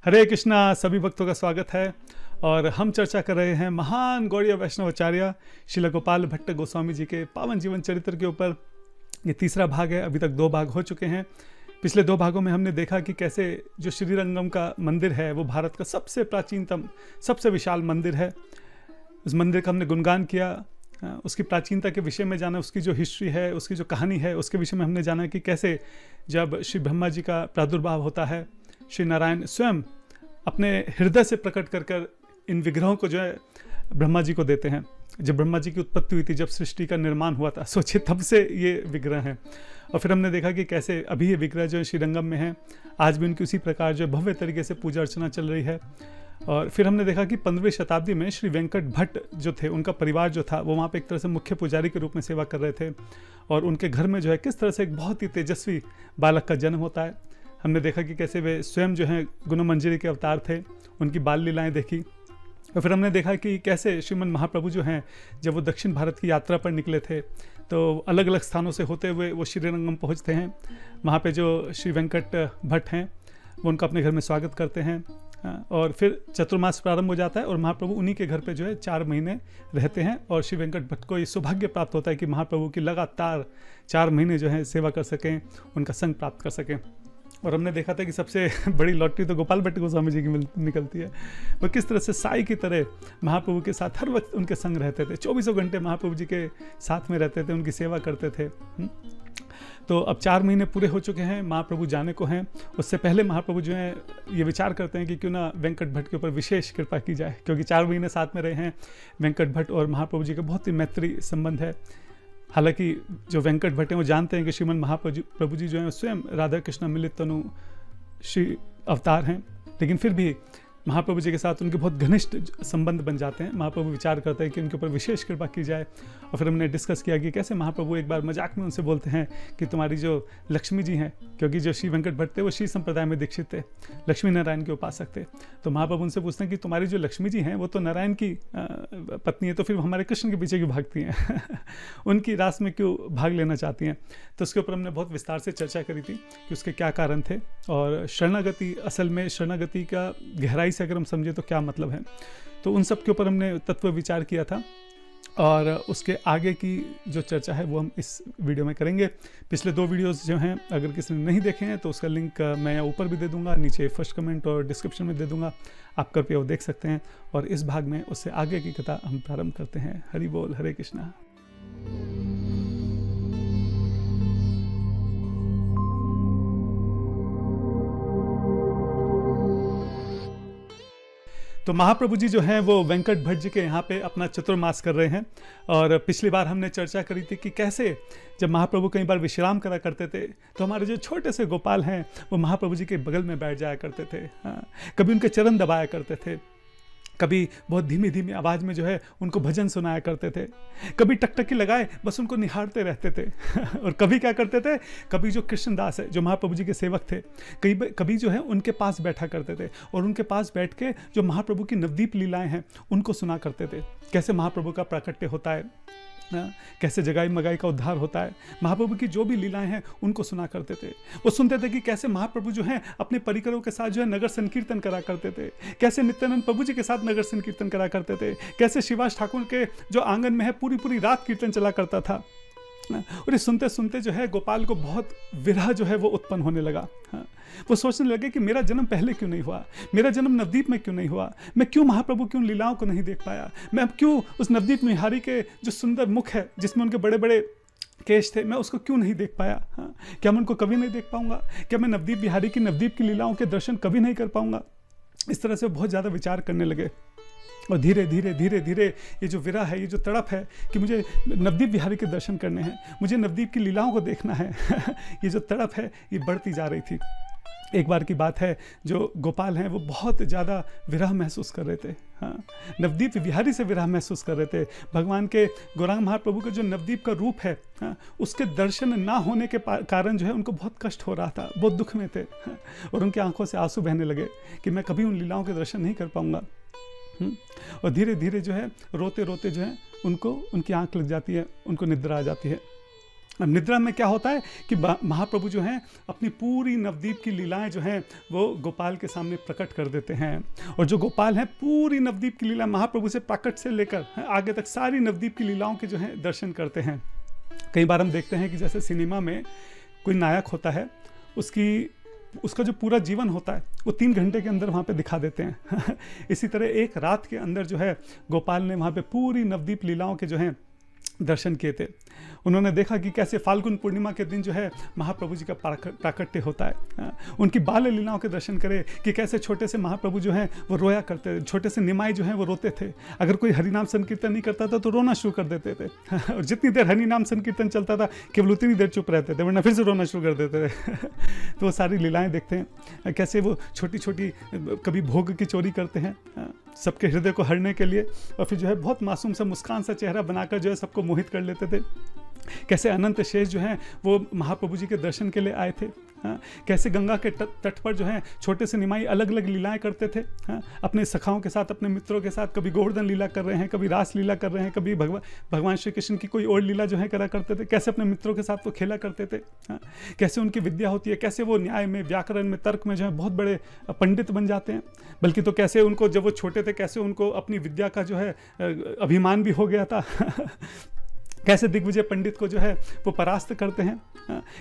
हरे कृष्णा। सभी भक्तों का स्वागत है और हम चर्चा कर रहे हैं महान गौड़ीय वैष्णवाचार्य श्रील गोपाल भट्ट गोस्वामी जी के पावन जीवन चरित्र के ऊपर। ये तीसरा भाग है। अभी तक 2 भाग हो चुके हैं। पिछले 2 भागों में हमने देखा कि कैसे जो श्रीरंगम का मंदिर है वो भारत का सबसे प्राचीनतम, सबसे विशाल मंदिर है। उस मंदिर का हमने गुणगान किया, उसकी प्राचीनता के विषय में जाना, उसकी जो हिस्ट्री है, उसकी जो कहानी है, उसके विषय में हमने जाना कि कैसे जब श्री ब्रह्मा जी का प्रादुर्भाव होता है, श्री नारायण स्वयं अपने हृदय से प्रकट कर कर इन विग्रहों को जो है ब्रह्मा जी को देते हैं। जब ब्रह्मा जी की उत्पत्ति हुई थी, जब सृष्टि का निर्माण हुआ था, सोचिए तब से ये विग्रह हैं। और फिर हमने देखा कि कैसे अभी ये विग्रह जो है श्रीरंगम में है, आज भी उनकी उसी प्रकार जो भव्य तरीके से पूजा अर्चना चल रही है। और फिर हमने देखा कि 15वीं शताब्दी में श्री वेंकट भट्ट जो थे, उनका परिवार जो था वो वहाँ पे एक तरह से मुख्य पुजारी के रूप में सेवा कर रहे थे। और उनके घर में जो है किस तरह से एक बहुत ही तेजस्वी बालक का जन्म होता है। हमने देखा कि कैसे वे स्वयं जो हैं गुणमंजरी के अवतार थे, उनकी बाल लीलाएं देखी। और फिर हमने देखा कि कैसे श्रीमन महाप्रभु जो हैं, जब वो दक्षिण भारत की यात्रा पर निकले थे तो अलग अलग स्थानों से होते हुए वो श्रीरंगम पहुंचते हैं। वहाँ पे जो श्री वेंकट भट्ट हैं वो उनका अपने घर में स्वागत करते हैं। और फिर चतुर्मास प्रारंभ हो जाता है और महाप्रभु उन्हीं के घर पे जो है 4 महीने रहते हैं। और श्री वेंकट भट्ट को ये सौभाग्य प्राप्त होता है कि महाप्रभु की लगातार 4 महीने जो है सेवा कर सकें, उनका संग प्राप्त कर सकें। और हमने देखा था कि सबसे बड़ी लॉटरी तो गोपाल भट्ट गोस्वामी जी की निकलती है। वो किस तरह से साई की तरह महाप्रभु के साथ हर वक्त उनके संग रहते थे, 24 घंटे महाप्रभु जी के साथ में रहते थे, उनकी सेवा करते थे। तो अब 4 महीने पूरे हो चुके हैं, महाप्रभु जाने को हैं। उससे पहले महाप्रभु जो है ये विचार करते हैं कि क्यों ना वेंकट भट्ट के ऊपर विशेष कृपा की जाए, क्योंकि 4 महीने साथ में रहे हैं। वेंकट भट्ट और महाप्रभु जी का बहुत ही मैत्री संबंध है। हालांकि जो वेंकट भट्ट हैं वो जानते हैं कि श्रीमन महाप्रभु जी जो हैं स्वयं राधा कृष्ण मिलित तनु श्री अवतार हैं, लेकिन फिर भी महाप्रभु जी के साथ उनके बहुत घनिष्ठ संबंध बन जाते हैं। महाप्रभु विचार करते हैं कि उनके ऊपर विशेष कृपा की जाए। और फिर हमने डिस्कस किया कि कैसे महाप्रभु एक बार मजाक में उनसे बोलते हैं कि तुम्हारी जो लक्ष्मी जी हैं, क्योंकि जो श्री वेंकट भट्ट थे वो श्री संप्रदाय में दीक्षित थे, लक्ष्मी नारायण के उपासक थे। तो महाप्रभु उनसे पूछते हैं कि तुम्हारी जो लक्ष्मी जी हैं वो तो नारायण की पत्नी है, तो फिर हमारे कृष्ण के पीछे क्यों भागती हैं उनकी रास में क्यों भाग लेना चाहती हैं। तो उसके ऊपर हमने बहुत विस्तार से चर्चा करी थी कि उसके क्या कारण थे। और शरणागति, असल में शरणागति का गहराई से अगर हम समझे तो क्या मतलब है, तो उन सब के ऊपर हमने तत्व विचार किया था। और उसके आगे की जो चर्चा है वो हम इस वीडियो में करेंगे। पिछले 2 वीडियोस जो हैं अगर किसी ने नहीं देखे हैं तो उसका लिंक मैं यहाँ ऊपर भी दे दूंगा, नीचे फर्स्ट कमेंट और डिस्क्रिप्शन में दे दूंगा, आप कृपया वो देख सकते हैं। और इस भाग में उससे आगे की कथा हम प्रारंभ करते हैं। हरि बोल, हरे कृष्णा। तो महाप्रभु जी जो हैं वो वेंकट भट्ट जी के यहाँ पे अपना चतुर्मास कर रहे हैं। और पिछली बार हमने चर्चा करी थी कि कैसे जब महाप्रभु कई बार विश्राम करा करते थे तो हमारे जो छोटे से गोपाल हैं वो महाप्रभु जी के बगल में बैठ जाया करते थे। कभी उनके चरण दबाया करते थे, कभी बहुत धीमी धीमी आवाज़ में जो है उनको भजन सुनाया करते थे, कभी टकटकी लगाए बस उनको निहारते रहते थे और कभी क्या करते थे, कभी जो कृष्णदास है जो महाप्रभु जी के सेवक थे, कभी जो है उनके पास बैठा करते थे और उनके पास बैठ के जो महाप्रभु की नवदीप लीलाएं हैं उनको सुना करते थे। कैसे महाप्रभु का प्राकट्य होता है, कैसे जगाई मगाई का उद्धार होता है, महाप्रभु की जो भी लीलाएं हैं उनको सुना करते थे। वो सुनते थे कि कैसे महाप्रभु जो हैं अपने परिकरों के साथ जो है नगर संकीर्तन करा करते थे, कैसे नित्यानंद प्रभु जी के साथ नगर संकीर्तन करा करते थे, कैसे शिवास ठाकुर के जो आंगन में है पूरी पूरी रात कीर्तन चला करता था। और ये सुनते सुनते जो है गोपाल को बहुत विरह जो है वो उत्पन्न होने लगा। वो सोचने लगे कि मेरा जन्म पहले क्यों नहीं हुआ, मेरा जन्म नवदीप में क्यों नहीं हुआ, मैं क्यों महाप्रभु की उन लीलाओं को नहीं देख पाया, मैं अब क्यों उस नवदीप निहारी के जो सुंदर मुख है जिसमें उनके बड़े बड़े केश थे, मैं उसको क्यों नहीं देख पाया। क्या मैं उनको कभी नहीं देख पाऊंगा, क्या मैं नवदीप बिहारी की नवदीप की लीलाओं के दर्शन कभी नहीं कर पाऊंगा। इस तरह से बहुत ज़्यादा विचार करने लगे। और धीरे धीरे धीरे धीरे ये जो विरह है, ये जो तड़प है कि मुझे नवदीप बिहारी के दर्शन करने हैं, मुझे नवदीप की लीलाओं को देखना है ये जो तड़प है ये बढ़ती जा रही थी। एक बार की बात है, जो गोपाल हैं वो बहुत ज़्यादा विरह महसूस कर रहे थे। नवदीप बिहारी से विरह महसूस कर रहे थे। भगवान के गौरांग महाप्रभु का जो नवदीप का रूप है, उसके दर्शन ना होने के कारण जो है उनको बहुत कष्ट हो रहा था, बहुत दुख में थे। और उनकी आंखों से आंसू बहने लगे कि मैं कभी उन लीलाओं के दर्शन नहीं कर पाऊंगा। और धीरे धीरे जो है रोते रोते जो है उनको उनकी आंख लग जाती है, उनको निद्रा आ जाती है। अब निद्रा में क्या होता है कि महाप्रभु जो हैं अपनी पूरी नवदीप की लीलाएं जो हैं वो गोपाल के सामने प्रकट कर देते हैं। और जो गोपाल हैं पूरी नवदीप की लीला महाप्रभु से प्राकट से लेकर आगे तक सारी नवदीप की लीलाओं के जो हैं दर्शन करते हैं। कई बार हम देखते हैं कि जैसे सिनेमा में कोई नायक होता है, उसका जो पूरा जीवन होता है वो 3 घंटे के अंदर वहाँ पे दिखा देते हैं। इसी तरह एक रात के अंदर जो है गोपाल ने वहाँ पे पूरी नवदीप लीलाओं के जो हैं दर्शन किए थे। उन्होंने देखा कि कैसे फाल्गुन पूर्णिमा के दिन जो है महाप्रभु जी का प्राकट्य होता है। उनकी बाल लीलाओं के दर्शन करे कि कैसे छोटे से महाप्रभु जो हैं वो रोया करते थे, छोटे से निमाई जो हैं वो रोते थे। अगर कोई हरिनाम संकीर्तन नहीं करता था तो रोना शुरू कर देते थे। और जितनी देर हरिनाम संकीर्तन चलता था केवल उतनी देर चुप रहते थे, वरना फिर से रोना शुरू कर देते थे। तो वो सारी लीलाएं देखते हैं कैसे वो छोटी छोटी कभी भोग की चोरी करते हैं सबके हृदय को हरने के लिए, और फिर जो है बहुत मासूम सा मुस्कान सा चेहरा बनाकर जो है सबको मोहित कर लेते थे। कैसे अनंत शेष जो हैं वो महाप्रभु जी के दर्शन के लिए आए थे। कैसे गंगा के तट पर जो है छोटे से निमाई अलग अलग लीलाएं करते थे। अपने सखाओं के साथ, अपने मित्रों के साथ, कभी गोवर्धन लीला कर रहे हैं, कभी रास लीला कर रहे हैं, कभी भगवान श्री कृष्ण की कोई और लीला जो है करा करते थे। कैसे अपने मित्रों के साथ वो खेला करते थे। कैसे उनकी विद्या होती है, कैसे वो न्याय में, व्याकरण में, तर्क में जो है बहुत बड़े पंडित बन जाते हैं। बल्कि तो कैसे उनको जब वो छोटे थे कैसे उनको अपनी विद्या का जो है अभिमान भी हो गया था। कैसे दिग्विजय पंडित को जो है वो परास्त करते हैं।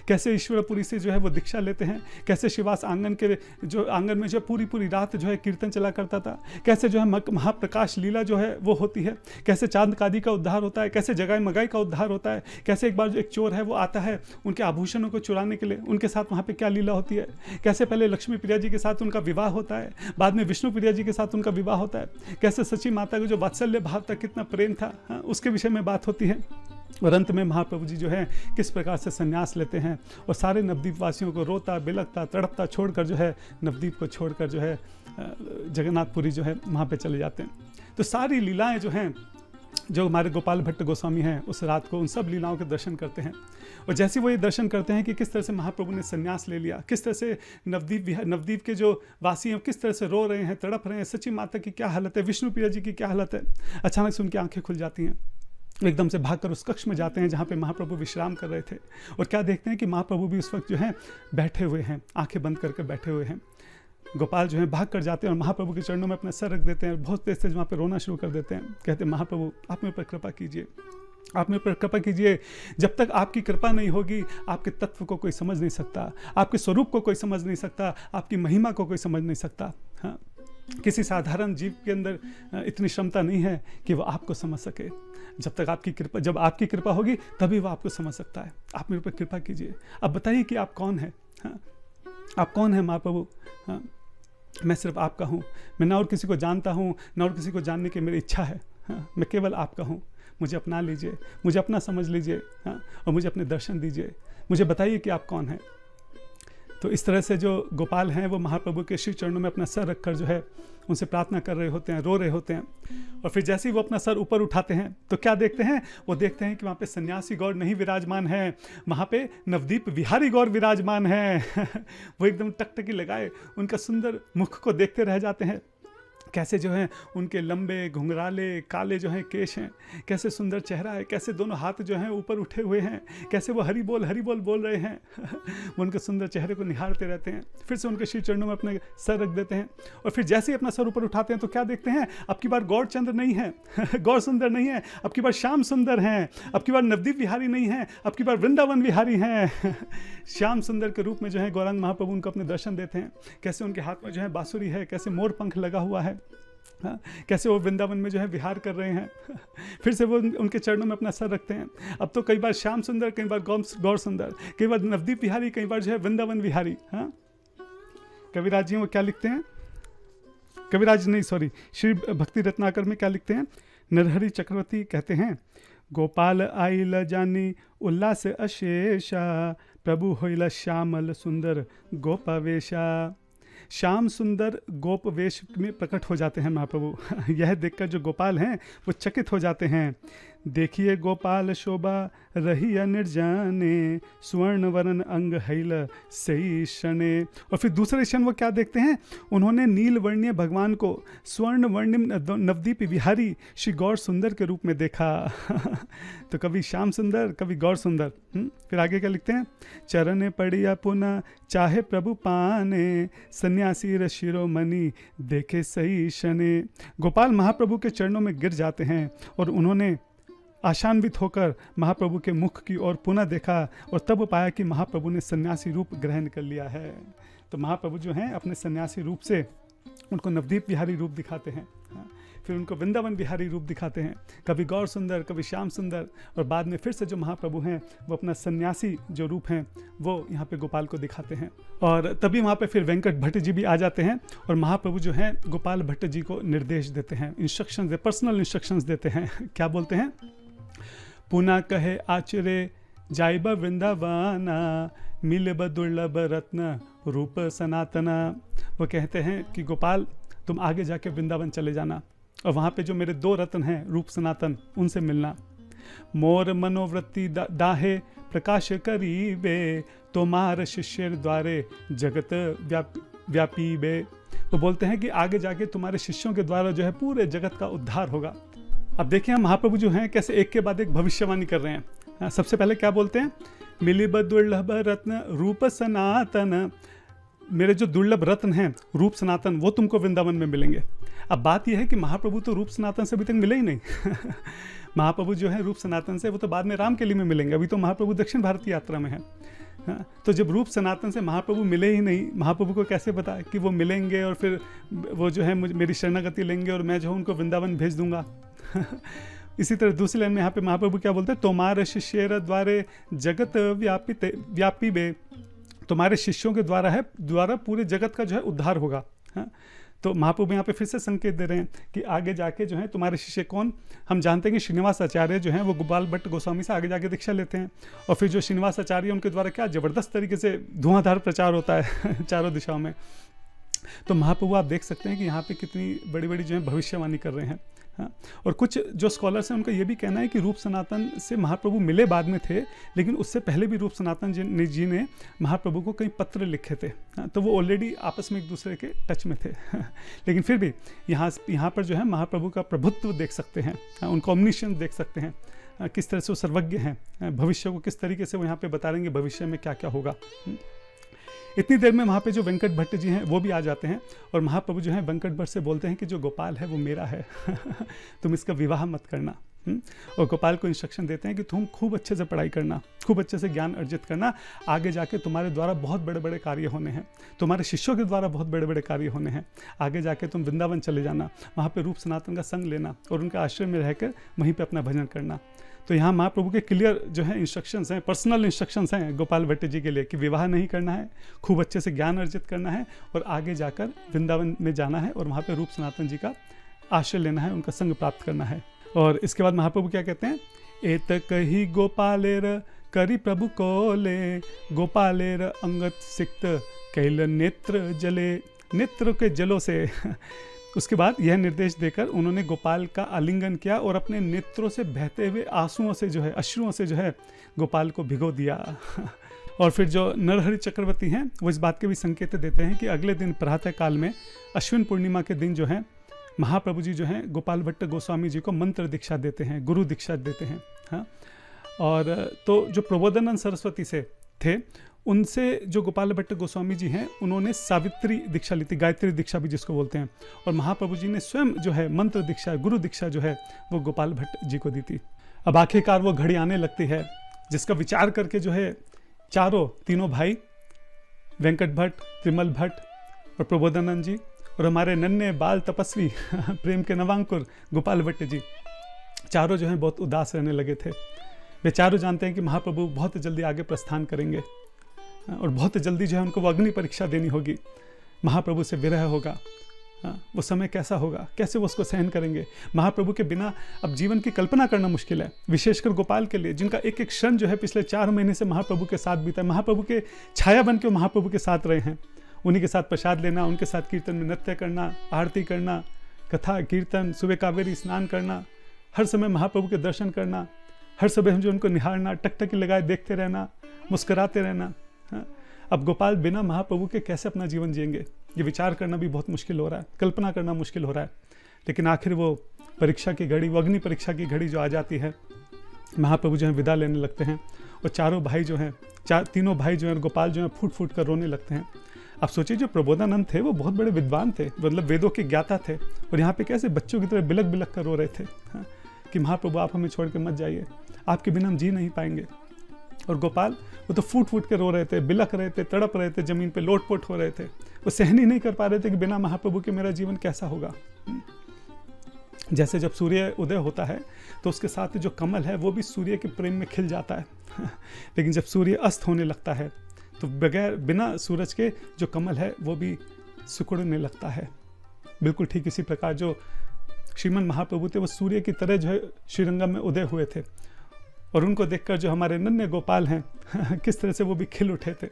कैसे ईश्वरपुरी से जो है वो दीक्षा लेते हैं। कैसे शिवास आंगन में जो पूरी पूरी रात जो है कीर्तन चला करता था। कैसे जो है महाप्रकाश लीला जो है वो होती है। कैसे चांद कादी का उद्धार होता है। कैसे जगाई मगाई का उद्धार होता है। कैसे एक बार जो एक चोर है वो आता है उनके आभूषणों को चुराने के लिए, उनके साथ वहाँ पर क्या लीला होती है। कैसे पहले लक्ष्मी प्रिया जी के साथ उनका विवाह होता है, बाद में विष्णु प्रिया जी के साथ उनका विवाह होता है। कैसे सची माता का जो वात्सल्य भाव था, कितना प्रेम था, उसके विषय में बात होती है। और अंत में महाप्रभु जी जो है किस प्रकार से संन्यास लेते हैं और सारे नवद्वीप वासियों को रोता, बिलखता, तड़पता छोड़कर जो है नवद्वीप को छोड़कर जो है जगन्नाथपुरी जो है वहाँ पे चले जाते हैं। तो सारी लीलाएं जो हैं, जो हमारे गोपाल भट्ट गोस्वामी हैं उस रात को उन सब लीलाओं के दर्शन करते हैं। और जैसे वो ये दर्शन करते हैं कि किस तरह से महाप्रभु ने संन्यास ले लिया, किस तरह से नवद्वीप के जो वासी हैं किस तरह से रो रहे हैं, तड़प रहे हैं, सची माता की क्या हालत है, विष्णु प्रिया जी की क्या हालत है। अचानक से उनकी आंखें खुल जाती हैं, एकदम से भागकर उस कक्ष में जाते हैं जहाँ पे महाप्रभु विश्राम कर रहे थे। और क्या देखते हैं कि महाप्रभु भी उस वक्त जो है बैठे हुए हैं, आंखें बंद करके बैठे हुए हैं। गोपाल जो है भाग कर जाते हैं और महाप्रभु के चरणों में अपना सर रख देते हैं और बहुत तेज तेज वहाँ पे रोना शुरू कर देते हैं। कहते हैं महाप्रभु आप मेरे पर कृपा कीजिए, आप मेरे पर कृपा कीजिए। जब तक आपकी कृपा नहीं होगी आपके तत्व को कोई समझ नहीं सकता, आपके स्वरूप को कोई समझ नहीं सकता, आपकी महिमा को कोई समझ नहीं सकता। हाँ, किसी साधारण जीव के अंदर इतनी क्षमता नहीं है कि वो आपको समझ सके। जब आपकी कृपा होगी तभी वो आपको समझ सकता है। आप मेरे पर कृपा कीजिए। अब बताइए कि आप कौन हैं। हाँ, आप कौन हैं महाप्रभु। हाँ, मैं सिर्फ आपका हूँ। मैं ना और किसी को जानता हूँ, ना और किसी को जानने की मेरी इच्छा है। हाँ, मैं केवल आपका हूँ। मुझे अपना लीजिए, मुझे अपना समझ लीजिए। हाँ, और मुझे अपने दर्शन दीजिए। मुझे बताइए कि आप कौन हैं। तो इस तरह से जो गोपाल हैं वो महाप्रभु के श्री चरणों में अपना सर रखकर जो है उनसे प्रार्थना कर रहे होते हैं, रो रहे होते हैं। और फिर जैसे ही वो अपना सर ऊपर उठाते हैं तो क्या देखते हैं, वो देखते हैं कि वहाँ पे सन्यासी गौर नहीं विराजमान है, वहाँ पे नवदीप विहारी गौर विराजमान है। वो एकदम टकटकी लगाए उनका सुंदर मुख को देखते रह जाते हैं। कैसे जो हैं उनके लंबे घुंघराले काले जो हैं केश हैं, कैसे सुंदर चेहरा है, कैसे दोनों हाथ जो हैं ऊपर उठे हुए हैं, कैसे वो हरि बोल बोल रहे हैं। वो उनके सुंदर चेहरे को निहारते रहते हैं। फिर से उनके श्री चरणों में अपने सर रख देते हैं और फिर जैसे ही अपना सर ऊपर उठाते हैं तो क्या देखते हैं, अब की बार गौर चंद्र नहीं है, गौर सुंदर नहीं है, अब की बार श्याम सुंदर हैं, अब की बार नवदीप विहारी नहीं है, अब की बार वृंदावन विहारी हैं। श्याम सुंदर के रूप में जो है गौरांग महाप्रभु उनको अपने दर्शन देते हैं। कैसे उनके हाथ में जो है बांसुरी है, कैसे मोर पंख लगा हुआ है। हाँ, कैसे वो वृंदावन में जो है विहार कर रहे हैं। फिर से वो उनके चरणों में अपना सर रखते हैं। अब तो कई बार श्याम सुंदर, कई बार गौर सुंदर, कई बार नवदीप विहारी, कई बार जो है वृंदावन विहारी। हाँ, कविराज जी वो क्या लिखते हैं, कविराज नहीं सॉरी श्री भक्ति रत्नाकर में क्या लिखते हैं, नरहरि चक्रवर्ती कहते हैं, गोपाल आइल जानी उल्लास अशेषा, प्रभु होइल श्यामल सुंदर गोपवेशा। श्याम सुंदर गोप वेश में प्रकट हो जाते हैं महाप्रभु। यह देखकर जो गोपाल हैं वो चकित हो जाते हैं। देखिए गोपाल शोभा रही निर्जाने, स्वर्ण वरण अंग हैल सही क्षणे। और फिर दूसरे क्षण वो क्या देखते हैं, उन्होंने नील वर्णीय भगवान को स्वर्ण वर्णिम नवदीप विहारी श्री गौर सुंदर के रूप में देखा। तो कभी श्याम सुंदर, कभी गौर सुंदर। फिर आगे क्या लिखते हैं, चरण पड़िया पुनः चाहे प्रभु पाने, सन्यासी र शिरोमणि देखे सही शने। गोपाल महाप्रभु के चरणों में गिर जाते हैं और उन्होंने आशान्वित होकर महाप्रभु के मुख की ओर पुनः देखा और तब पाया कि महाप्रभु ने सन्यासी रूप ग्रहण कर लिया है। तो महाप्रभु जो हैं अपने सन्यासी रूप से उनको नवदीप बिहारी रूप दिखाते हैं, फिर उनको वृंदावन बिहारी रूप दिखाते हैं, कभी गौर सुंदर, कभी श्याम सुंदर, और बाद में फिर से जो महाप्रभु हैं वो अपना सन्यासी जो रूप हैं वो यहाँ पे गोपाल को दिखाते हैं। और तभी वहाँ पे फिर वेंकट भट्ट जी भी आ जाते हैं और महाप्रभु जो हैं गोपाल भट्ट जी को निर्देश देते हैं, इंस्ट्रक्शंस, पर्सनल इंस्ट्रक्शंस देते हैं। क्या बोलते हैं, पुनः कहे आचरे जाइब वृंदावाना, मिलब दुर्लभ रत्न रूप सनातना। वो कहते हैं कि गोपाल तुम आगे जाके वृंदावन चले जाना और वहाँ पे जो मेरे 2 रत्न हैं रूप सनातन, उनसे मिलना। मोर मनोवृत्ति दाहे प्रकाश करीबे, तोमार शिष्यर द्वारे जगत व्यापी बे। वो बोलते हैं कि आगे जाके तुम्हारे शिष्यों के द्वारा जो है पूरे जगत का उद्धार होगा। अब देखिए हम महाप्रभु जो हैं कैसे एक के बाद एक भविष्यवाणी कर रहे हैं। सबसे पहले क्या बोलते हैं, मिलिब दुर्लभ रत्न रूप सनातन, मेरे जो दुर्लभ रत्न हैं रूप सनातन वो तुमको वृंदावन में मिलेंगे। अब बात यह है कि महाप्रभु तो रूप सनातन से अभी तक मिले ही नहीं महाप्रभु जो है रूप सनातन से वो तो बाद में रामकेली में मिलेंगे, अभी तो महाप्रभु दक्षिण भारत की यात्रा में है। तो जब रूप सनातन से महाप्रभु मिले ही नहीं, महाप्रभु को कैसे पता कि वो मिलेंगे और फिर वो जो है मेरी शरणागति लेंगे और मैं जो हूँ उनको वृंदावन भेज दूंगा इसी तरह दूसरी लाइन में यहाँ पे महाप्रभु क्या बोलते हैं, तोमार शिष्यर द्वारे जगत व्यापी बे, तुम्हारे शिष्यों के द्वारा पूरे जगत का जो है उद्धार होगा। तो महाप्रभु यहाँ पे फिर से संकेत दे रहे हैं कि आगे जाके जो है तुम्हारे शिष्य कौन, हम जानते हैं कि श्रीनिवास आचार्य जो हैं वो गोपाल भट्ट गोस्वामी से आगे जाके दीक्षा लेते हैं और फिर जो श्रीनिवास आचार्य उनके द्वारा क्या ज़बरदस्त तरीके से धुआंधार प्रचार होता है चारों दिशाओं में। तो महाप्रभु आप देख सकते हैं कि यहाँ पे कितनी बड़ी बड़ी जो है भविष्यवाणी कर रहे हैं। और कुछ जो स्कॉलर्स हैं उनका ये भी कहना है कि रूप सनातन से महाप्रभु मिले बाद में थे, लेकिन उससे पहले भी रूप सनातन जी ने महाप्रभु को कई पत्र लिखे थे। तो वो ऑलरेडी आपस में एक दूसरे के टच में थे लेकिन फिर भी यहाँ पर जो है महाप्रभु का प्रभुत्व देख सकते हैं, उनका ऑम्निशंस देख सकते हैं, किस तरह से वो सर्वज्ञ हैं, भविष्य को किस तरीके से वो यहाँ पे बता रहेंगे भविष्य में क्या क्या होगा। इतनी देर में वहाँ पे जो वेंकट भट्ट जी हैं वो भी आ जाते हैं और महाप्रभु जो है वेंकट भट्ट से बोलते हैं कि जो गोपाल है वो मेरा है तुम इसका विवाह मत करना। और गोपाल को इंस्ट्रक्शन देते हैं कि तुम खूब अच्छे से पढ़ाई करना, खूब अच्छे से ज्ञान अर्जित करना, आगे जाके तुम्हारे द्वारा बहुत बड़े बड़े कार्य होने हैं, तुम्हारे शिष्यों के द्वारा बहुत बड़े बड़े कार्य होने हैं, आगे जाके तुम वृंदावन चले जाना, वहाँ पे रूप सनातन का संग लेना और उनके आश्रय में रहकर वहीं पे अपना भजन करना। तो यहाँ महाप्रभु के क्लियर जो है इंस्ट्रक्शंस हैं, पर्सनल इंस्ट्रक्शंस हैं गोपाल भट्ट जी के लिए कि विवाह नहीं करना है, खूब अच्छे से ज्ञान अर्जित करना है और आगे जाकर वृंदावन में जाना है और वहाँ पे रूप सनातन जी का आश्रय लेना है, उनका संग प्राप्त करना है। और इसके बाद महाप्रभु क्या कहते हैं, एत कही गोपालेर करी प्रभु को ले, गोपालेर अंगत सिक्त कैल नेत्र जले, नेत्र के जलों से उसके बाद यह निर्देश देकर उन्होंने गोपाल का आलिंगन किया और अपने नेत्रों से बहते हुए आंसुओं से जो है, अश्रुओं से जो है गोपाल को भिगो दिया। और फिर जो नरहरि चक्रवर्ती हैं वो इस बात के भी संकेत देते हैं कि अगले दिन प्रातः काल में अश्विन पूर्णिमा के दिन जो है महाप्रभु जी जो हैं गोपाल भट्ट गोस्वामी जी को मंत्र दीक्षा देते हैं, गुरु दीक्षा देते हैं। हाँ, और तो जो प्रबोधानंद सरस्वती से थे उनसे जो गोपाल भट्ट गोस्वामी जी हैं उन्होंने सावित्री दीक्षा ली थी, गायत्री दीक्षा भी जिसको बोलते हैं, और महाप्रभु जी ने स्वयं जो है मंत्र दीक्षा, गुरु दीक्षा जो है वो गोपाल भट्ट जी को दी थी। अब आखिरकार वो घड़ी आने लगती है जिसका विचार करके जो है तीनों भाई वेंकट भट्ट, त्रिमल भट्ट और प्रबोधानंद जी और हमारे नन्हे बाल तपस्वी प्रेम के नवांकुर गोपाल भट्ट जी, चारों जो हैं बहुत उदास रहने लगे थे। वे चारों जानते हैं कि महाप्रभु बहुत जल्दी आगे प्रस्थान करेंगे और बहुत जल्दी जो है उनको वो अग्नि परीक्षा देनी होगी, महाप्रभु से विरह होगा। वो समय कैसा होगा, कैसे वो उसको सहन करेंगे। महाप्रभु के बिना अब जीवन की कल्पना करना मुश्किल है, विशेषकर गोपाल के लिए जिनका एक एक क्षण जो है पिछले 4 महीने से महाप्रभु के साथ बीता है, महाप्रभु के छाया बन के महाप्रभु के साथ रहे हैं। उन्हीं के साथ प्रसाद लेना, उनके साथ कीर्तन में नृत्य करना, आरती करना, कथा कीर्तन, सुबह कावेरी स्नान करना, हर समय महाप्रभु के दर्शन करना, हर समय जो उनको निहारना, टकटकी लगाए देखते रहना, मुस्कुराते रहना। अब गोपाल बिना महाप्रभु के कैसे अपना जीवन जिएंगे, ये विचार करना भी बहुत मुश्किल हो रहा है, कल्पना करना मुश्किल हो रहा है। लेकिन आखिर वो परीक्षा की घड़ी, वो अग्नि परीक्षा की घड़ी जो आ जाती है महाप्रभु जो है विदा लेने लगते हैं और चारों भाई जो हैं, तीनों भाई जो हैं, गोपाल जो है फूट फूट कर रोने लगते हैं। आप सोचिए जो प्रबोधानंद थे वो बहुत बड़े विद्वान थे, मतलब वेदों के ज्ञाता थे, और यहाँ पे कैसे बच्चों की तरह बिलक बिलक कर रो रहे थे, हाँ, कि महाप्रभु आप हमें छोड़ के मत जाइए, आपके बिना हम जी नहीं पाएंगे। और गोपाल वो तो फूट फूट के रो रहे थे, बिलक रहे थे, तड़प रहे थे, जमीन पे लोटपोट हो रहे थे, वो सहन ही नहीं कर पा रहे थे कि बिना महाप्रभु के मेरा जीवन कैसा होगा। जैसे जब सूर्य उदय होता है तो उसके साथ जो कमल है वो भी सूर्य के प्रेम में खिल जाता है लेकिन जब सूर्य अस्त होने लगता है तो बिना सूरज के जो कमल है वो भी सिकुड़ने लगता है। बिल्कुल ठीक इसी प्रकार जो श्रीमन महाप्रभु थे वो सूर्य की तरह जो है श्रीरंगम में उदय हुए थे, और उनको देखकर जो हमारे नन्हे गोपाल हैं किस तरह से वो भी खिल उठे थे।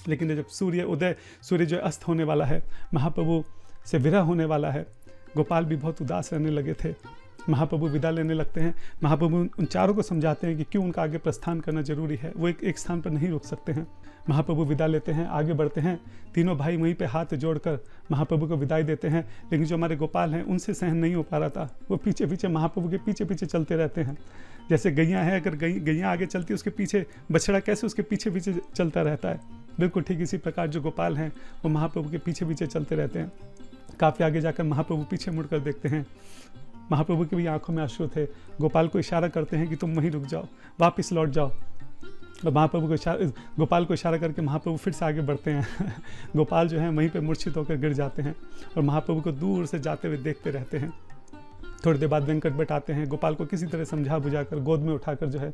लेकिन जब सूर्य जो अस्त होने वाला है, महाप्रभु से विरह होने वाला है, गोपाल भी बहुत उदास रहने लगे थे। महाप्रभु विदा लेने लगते हैं। महाप्रभु उन चारों को समझाते हैं कि क्यों उनका आगे प्रस्थान करना जरूरी है, वो एक स्थान पर नहीं रुक सकते हैं। महाप्रभु विदा लेते हैं, आगे बढ़ते हैं। तीनों भाई वहीं पे हाथ जोड़कर महाप्रभु को विदाई देते हैं, लेकिन जो हमारे गोपाल हैं उनसे सहन नहीं हो पा रहा था, वो पीछे पीछे महाप्रभु के पीछे पीछे चलते रहते हैं। जैसे गैया है, अगर गैया आगे चलती है उसके पीछे बछड़ा कैसे उसके पीछे पीछे चलता रहता है, बिल्कुल ठीक इसी प्रकार जो गोपाल हैं वो महाप्रभु के पीछे पीछे चलते रहते हैं। काफ़ी आगे जाकर महाप्रभु पीछे मुड़कर देखते हैं, महाप्रभु की भी आंखों में अश्रु थे। गोपाल को इशारा करते हैं कि तुम वहीं रुक जाओ, वापस लौट जाओ। और गोपाल को इशारा करके महाप्रभु फिर से आगे बढ़ते हैं गोपाल जो है वहीं पे मूर्छित होकर गिर जाते हैं और महाप्रभु को दूर से जाते हुए देखते रहते हैं। थोड़ी देर बाद वेंकट भट्ट आते हैं, गोपाल को किसी तरह समझा बुझाकर गोद में उठाकर जो है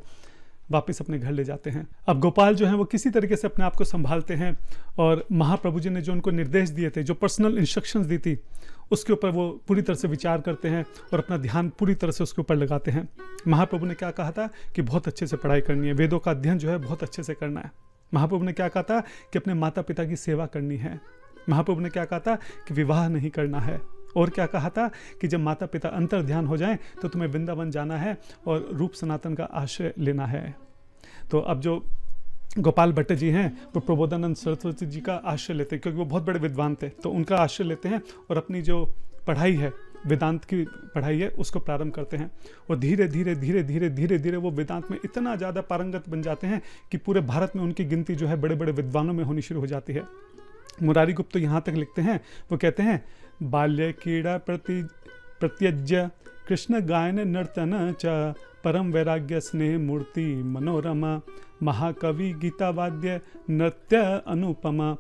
वापस अपने घर ले जाते हैं। अब गोपाल जो है वो किसी तरीके से अपने आप को संभालते हैं और महाप्रभु जी ने जो उनको निर्देश दिए थे, जो पर्सनल इंस्ट्रक्शंस दी थी, उसके ऊपर वो पूरी तरह से विचार करते हैं और अपना ध्यान पूरी तरह से उसके ऊपर लगाते हैं। महाप्रभु ने क्या कहा था कि बहुत अच्छे से पढ़ाई करनी है, वेदों का अध्ययन जो है बहुत अच्छे से करना है। महाप्रभु ने क्या कहा था कि अपने माता पिता की सेवा करनी है। महाप्रभु ने क्या कहा था कि विवाह नहीं करना है। और क्या कहा था कि जब माता पिता अंतर ध्यान हो जाएं तो तुम्हें वृंदावन जाना है और रूप सनातन का आश्रय लेना है। तो अब जो गोपाल भट्ट जी हैं वो प्रबोधानंद सरस्वती जी का आश्रय लेते हैं, क्योंकि वो बहुत बड़े विद्वान थे, तो उनका आश्रय लेते हैं और अपनी जो पढ़ाई है, वेदांत की पढ़ाई है, उसको प्रारंभ करते हैं। और धीरे धीरे धीरे धीरे धीरे धीरे वो वेदांत में इतना ज़्यादा पारंगत बन जाते हैं कि पूरे भारत में उनकी गिनती जो है बड़े बड़े विद्वानों में होनी शुरू हो जाती है। मुरारी गुप्त तो यहाँ तक लिखते हैं, वो कहते हैं बाल्य क्रीड़ा प्रत्यज्य कृष्ण गायन नर्तन च परम वैराग्य स्नेह मूर्ति मनोरमा महाकवि गीतावाद्य नृत्य अनुपमा।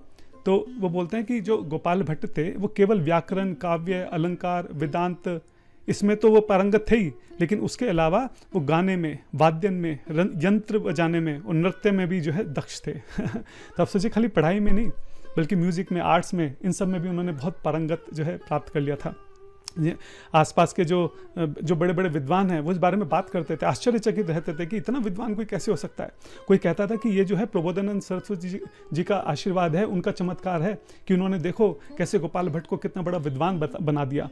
तो वो बोलते हैं कि जो गोपाल भट्ट थे वो केवल व्याकरण, काव्य, अलंकार, वेदांत, इसमें तो वो पारंगत थे ही, लेकिन उसके अलावा वो गाने में, वाद्यन में, यंत्र बजाने में और नृत्य में भी जो है दक्ष थे तो आप सोचिए खाली पढ़ाई में नहीं बल्कि म्यूजिक में, आर्ट्स में, इन सब में भी उन्होंने बहुत पारंगत जो है प्राप्त कर लिया था। आसपास के जो बड़े बड़े विद्वान हैं वो इस बारे में बात करते थे, आश्चर्यचकित रहते थे कि इतना विद्वान कोई कैसे हो सकता है। कोई कहता था कि ये जो है प्रबोधानंद सरस्वती जी का आशीर्वाद है, उनका चमत्कार है कि उन्होंने देखो कैसे गोपाल भट्ट को कितना बड़ा विद्वान बना दिया।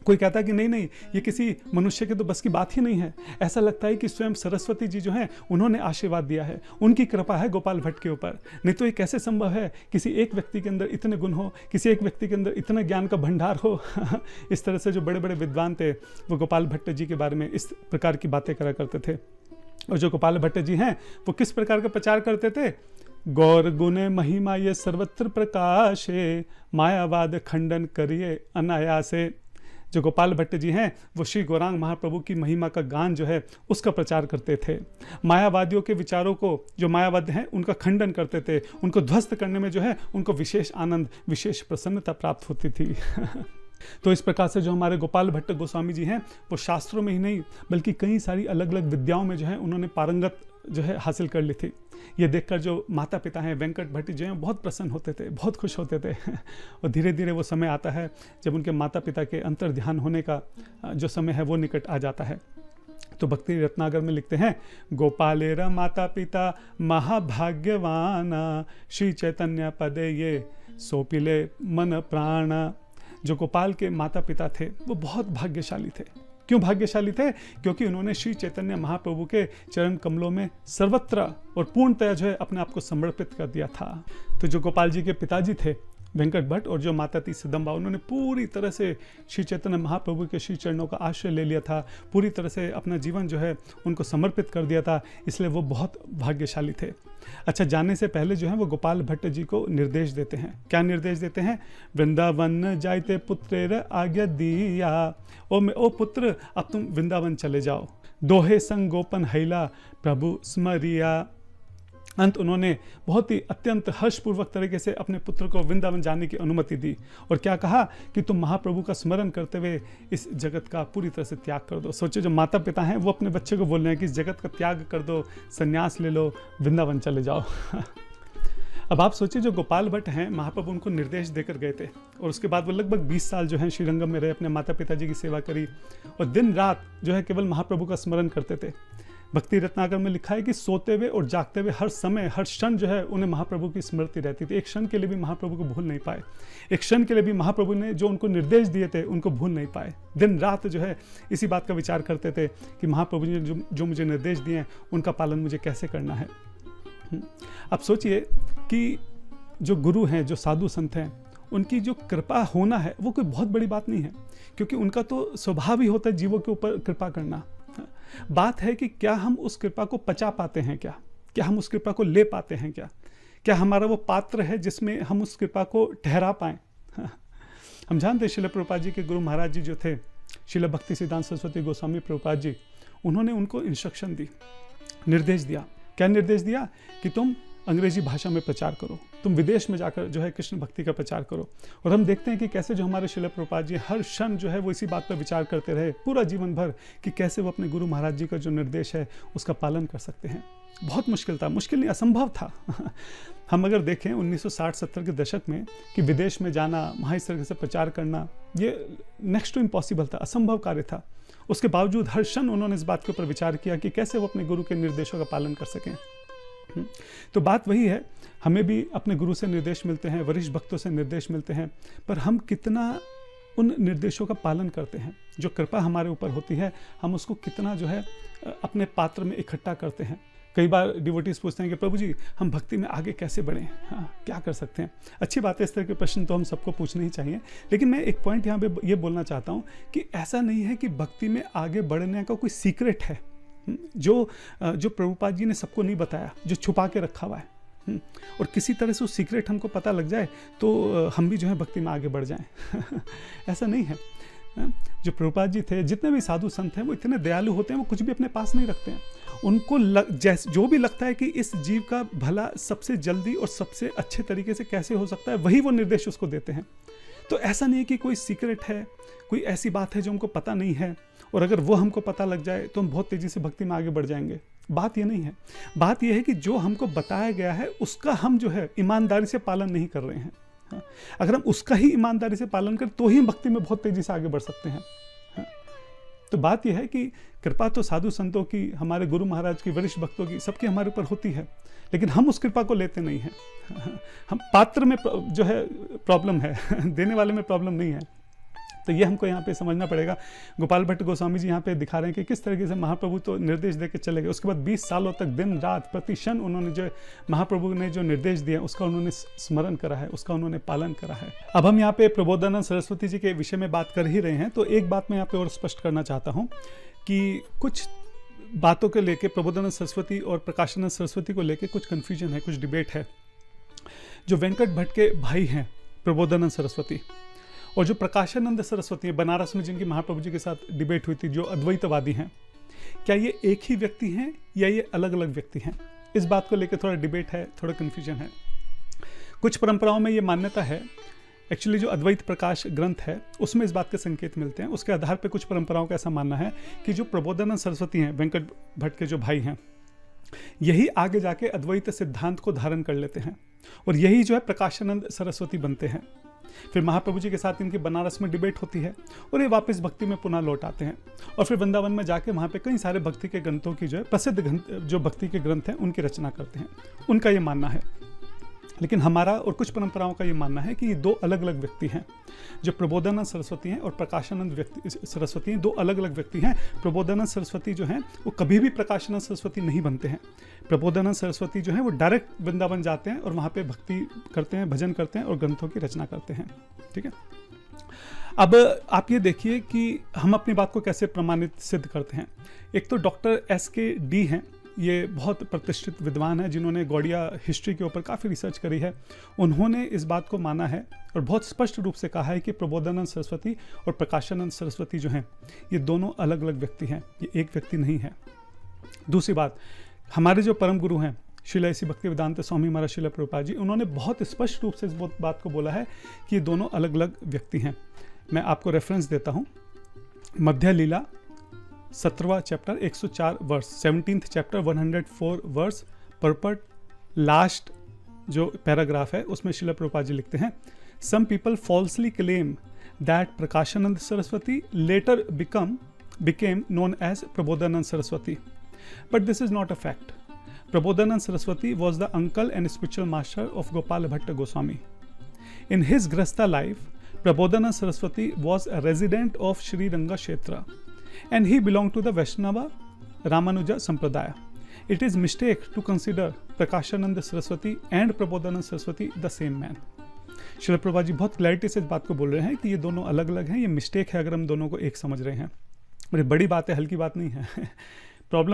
कोई कहता है कि नहीं ये किसी मनुष्य के तो बस की बात ही नहीं है, ऐसा लगता है कि स्वयं सरस्वती जी जो हैं उन्होंने आशीर्वाद दिया है, उनकी कृपा है गोपाल भट्ट के ऊपर। नहीं तो ये कैसे संभव है किसी एक व्यक्ति के अंदर इतने गुण हो, किसी एक व्यक्ति के अंदर इतना ज्ञान का भंडार हो इस तरह से जो बड़े बड़े विद्वान थे वो गोपाल भट्ट जी के बारे में इस प्रकार की बातें करा करते थे। और जो गोपाल भट्ट जी हैं वो किस प्रकार का प्रचार करते थे, गौर गुण महिमा ये सर्वत्र प्रकाशे मायावाद खंडन करिए अनायासे। जो गोपाल भट्ट जी हैं वो श्री गौरांग महाप्रभु की महिमा का गान जो है उसका प्रचार करते थे। मायावादियों के विचारों को, जो मायावाद हैं, उनका खंडन करते थे। उनको ध्वस्त करने में जो है उनको विशेष आनंद, विशेष प्रसन्नता प्राप्त होती थी तो इस प्रकार से जो हमारे गोपाल भट्ट गोस्वामी जी हैं वो शास्त्रों में ही नहीं बल्कि कई सारी अलग अलग विद्याओं में जो है उन्होंने पारंगत जो है हासिल कर ली थी। ये देखकर जो माता पिता हैं वेंकट भट्ट जो हैं बहुत प्रसन्न होते थे, बहुत खुश होते थे और धीरे धीरे वो समय आता है जब उनके माता पिता के अंतर ध्यान होने का जो समय है वो निकट आ जाता है। तो भक्ति रत्नागर में लिखते हैं, गोपालेर माता पिता महाभाग्यवान श्री चैतन्य पदे ये सोपिले मन प्राण। जो गोपाल के माता पिता थे वो बहुत भाग्यशाली थे। क्यों भाग्यशाली थे? क्योंकि उन्होंने श्री चैतन्य महाप्रभु के चरण कमलों में सर्वत्र और पूर्णतया जो है अपने आप को समर्पित कर दिया था। तो जो गोपाल जी के पिताजी थे वेंकट भट्ट और जो माता थी सिदम्बा, उन्होंने पूरी तरह से श्री चैतन्य महाप्रभु के श्री चरणों का आश्रय ले लिया था, पूरी तरह से अपना जीवन जो है उनको समर्पित कर दिया था, इसलिए वो बहुत भाग्यशाली थे। अच्छा, जाने से पहले जो है वो गोपाल भट्ट जी को निर्देश देते हैं। क्या निर्देश देते हैं? वृंदावन जायते पुत्रेर आज्ञा दिया, ओ पुत्र अब तुम वृंदावन चले जाओ, दोहे संग गोपन हैला प्रभु स्मरिया। अंत उन्होंने बहुत ही अत्यंत हर्षपूर्वक तरीके से अपने पुत्र को वृंदावन जाने की अनुमति दी और क्या कहा कि तुम महाप्रभु का स्मरण करते हुए इस जगत का पूरी तरह से त्याग कर दो। सोचो, जो माता पिता हैं वो अपने बच्चे को बोल रहे हैं कि इस जगत का त्याग कर दो, संन्यास ले लो, वृंदावन चले जाओ। अब आप सोचिए, जो गोपाल भट्ट हैं, महाप्रभु उनको निर्देश देकर गए थे और उसके बाद वो लगभग 20 साल जो है श्रीरंगम में रहे, अपने माता पिताजी की सेवा करी और दिन रात जो है केवल महाप्रभु का स्मरण करते थे। भक्ति रत्नाकर में लिखा है कि सोते हुए और जागते हुए हर समय हर क्षण जो है उन्हें महाप्रभु की स्मृति रहती थी। एक क्षण के लिए भी महाप्रभु को भूल नहीं पाए, एक क्षण के लिए भी महाप्रभु ने जो उनको निर्देश दिए थे उनको भूल नहीं पाए। दिन रात जो है इसी बात का विचार करते थे कि महाप्रभु ने जो मुझे निर्देश दिए हैं उनका पालन मुझे कैसे करना है। अब सोचिए कि जो गुरु हैं, जो साधु संत हैं, उनकी जो कृपा होना है वो कोई बहुत बड़ी बात नहीं है, क्योंकि उनका तो स्वभाव ही होता है जीवों के ऊपर कृपा करना। बात है कि क्या हम उस कृपा को पचा पाते हैं, क्या हम उस कृपा को ले पाते हैं, क्या हमारा वो पात्र है जिसमें हम उस कृपा को ठहरा पाएं। हम जानते हैं श्रील प्रभुपाद जी के गुरु महाराज जी जो थे, श्रील भक्ति सिद्धांत सरस्वती गोस्वामी प्रभुपाद जी, उन्होंने उनको इंस्ट्रक्शन दी, निर्देश दिया। क्या निर्देश दिया? कि तुम अंग्रेजी भाषा में प्रचार करो, तुम विदेश में जाकर जो है कृष्ण भक्ति का प्रचार करो। और हम देखते हैं कि कैसे जो हमारे श्रील प्रभुपाद जी हर क्षण जो है वो इसी बात पर विचार करते रहे पूरा जीवन भर कि कैसे वो अपने गुरु महाराज जी का जो निर्देश है उसका पालन कर सकते हैं। बहुत मुश्किल था, मुश्किल नहीं, असंभव था। हम अगर देखें 1960-70 के दशक में कि विदेश में जाना, वहाँ इस तरह से प्रचार करना, ये नेक्स्ट टू इम्पॉसिबल था, असंभव कार्य था। उसके बावजूद हर क्षण उन्होंने इस बात के ऊपर विचार किया कि कैसे वो अपने गुरु के निर्देशों का पालन कर सकें। तो बात वही है, हमें भी अपने गुरु से निर्देश मिलते हैं, वरिष्ठ भक्तों से निर्देश मिलते हैं, पर हम कितना उन निर्देशों का पालन करते हैं। जो कृपा हमारे ऊपर होती है हम उसको कितना जो है अपने पात्र में इकट्ठा करते हैं। कई बार डिवोटीज पूछते हैं कि प्रभु जी हम भक्ति में आगे कैसे बढ़ें, क्या कर सकते हैं। अच्छी बात है, इस तरह के प्रश्न तो हम सबको पूछने ही चाहिए, लेकिन मैं एक पॉइंट यहाँ पे ये बोलना चाहता हूँ कि ऐसा नहीं है कि भक्ति में आगे बढ़ने का कोई सीक्रेट है जो प्रभुपाद जी ने सबको नहीं बताया, जो छुपा के रखा हुआ है। और किसी तरह से उस सीक्रेट हमको पता लग जाए तो हम भी जो है भक्ति में आगे बढ़ जाएं। ऐसा नहीं है। जो प्रभुपाद जी थे, जितने भी साधु संत हैं, वो इतने दयालु होते हैं, वो कुछ भी अपने पास नहीं रखते हैं। उनको जो भी लगता है कि इस जीव का भला सबसे जल्दी और सबसे अच्छे तरीके से कैसे हो सकता है, वही वो निर्देश उसको देते हैं। तो ऐसा नहीं है कि कोई सीक्रेट है, कोई ऐसी बात है जो हमको पता नहीं है और अगर वो हमको पता लग जाए तो हम बहुत तेजी से भक्ति में आगे बढ़ जाएंगे। बात ये नहीं है। बात ये है कि जो हमको बताया गया है उसका हम जो है ईमानदारी से पालन नहीं कर रहे हैं। अगर हम उसका ही ईमानदारी से पालन करें तो ही हम भक्ति में बहुत तेजी से आगे बढ़ सकते हैं। तो बात यह है कि कृपा तो साधु संतों की, हमारे गुरु महाराज की, वरिष्ठ भक्तों की, सबकी हमारे ऊपर होती है, लेकिन हम उस कृपा को लेते नहीं हैं। हम पात्र में जो है प्रॉब्लम है, देने वाले में प्रॉब्लम नहीं है। तो ये हमको यहाँ पे समझना पड़ेगा। गोपाल भट्ट गोस्वामी जी यहाँ पे दिखा रहे हैं कि किस तरीके से महाप्रभु तो निर्देश दे के चले गए, उसके बाद 20 सालों तक दिन रात प्रति क्षण उन्होंने जो महाप्रभु ने जो निर्देश दिया उसका उन्होंने स्मरण करा है, उसका उन्होंने पालन करा है। अब हम यहाँ पे प्रबोधानंद सरस्वती जी के विषय में बात कर ही रहे हैं, तो एक बात मैं यहाँ पे और स्पष्ट करना चाहता हूँ कि कुछ बातों के लेके प्रबोधानंद सरस्वती और प्रकाशानंद सरस्वती को लेके कुछ कन्फ्यूजन है, कुछ डिबेट है। जो वेंकट भट्ट के भाई हैं प्रबोधानंद सरस्वती और जो प्रकाशानंद सरस्वती है, बनारस में जिनकी महाप्रभु जी के साथ डिबेट हुई थी, जो अद्वैतवादी हैं, क्या ये एक ही व्यक्ति हैं या ये अलग अलग व्यक्ति हैं? इस बात को लेकर थोड़ा डिबेट है, थोड़ा कन्फ्यूजन है। कुछ परंपराओं में ये मान्यता है, एक्चुअली जो अद्वैत प्रकाश ग्रंथ है उसमें इस बात के संकेत मिलते हैं। उसके आधार पर कुछ परंपराओं का ऐसा मानना है कि जो प्रबोधानंद सरस्वती हैं, वेंकट भट्ट के जो भाई हैं, यही आगे जाके अद्वैत सिद्धांत को धारण कर लेते हैं और यही जो है प्रकाशानंद सरस्वती बनते हैं। फिर महाप्रभु जी के साथ इनकी बनारस में डिबेट होती है और ये वापस भक्ति में पुनः लौट आते हैं और फिर वृंदावन में जाके वहाँ पे कई सारे भक्ति के ग्रंथों की जो है प्रसिद्ध जो भक्ति के ग्रंथ हैं उनकी रचना करते हैं। उनका ये मानना है। लेकिन हमारा और कुछ परंपराओं का ये मानना है कि ये दो अलग अलग व्यक्ति हैं। जो प्रबोधानंद सरस्वती हैं और प्रकाशानंद सरस्वती हैं, दो अलग अलग व्यक्ति हैं। प्रबोधानंद सरस्वती जो हैं वो कभी भी प्रकाशानंद सरस्वती नहीं बनते हैं। प्रबोधानंद सरस्वती जो हैं वो डायरेक्ट वृंदावन जाते हैं और वहाँ पे भक्ति करते हैं, भजन करते हैं और ग्रंथों की रचना करते हैं। ठीक है, अब आप ये देखिए कि हम अपनी बात को कैसे प्रमाणित सिद्ध करते हैं। एक तो डॉक्टर SKD हैं, ये बहुत प्रतिष्ठित विद्वान हैं जिन्होंने गौड़िया हिस्ट्री के ऊपर काफ़ी रिसर्च करी है। उन्होंने इस बात को माना है और बहुत स्पष्ट रूप से कहा है कि प्रबोधानंद सरस्वती और प्रकाशानंद सरस्वती जो हैं ये दोनों अलग अलग व्यक्ति हैं, ये एक व्यक्ति नहीं है। दूसरी बात, हमारे जो परम गुरु हैं श्रील ऐसी भक्तिवेदांत स्वामी महाराज श्रील प्रभुपाद जी, उन्होंने बहुत स्पष्ट रूप से इस बात को बोला है कि ये दोनों अलग अलग व्यक्ति हैं। मैं आपको रेफरेंस देता हूँ, मध्य लीला 17वां chapter 104 verse, 17th chapter 104 verse, purport last जो पैराग्राफ है उसमें श्रील प्रभुपाद जी लिखते हैं, some people falsely claim that Prakashananda Saraswati later became known as Prabodhanand Saraswati, but this is not a fact. Prabodhanand Saraswati was the uncle and spiritual master of Gopal Bhatta Goswami. In his Grasta life, Prabodhanand Saraswati was a resident of Sri Ranga Kshetra and he belonged to the Vaishnava Ramanuja Sampradaya. It is mistake to consider Prakashananda Saraswati and Prabodhanand Saraswati the same man. Srila Prabhupada ji बहुत clarity से इस बात को बोल रहे हैं कि ये दोनों अलग अलग हैं, ये मिस्टेक है अगर हम दोनों को एक समझ रहे हैं। बड़ी बड़ी बात है, हल्की बात नहीं है।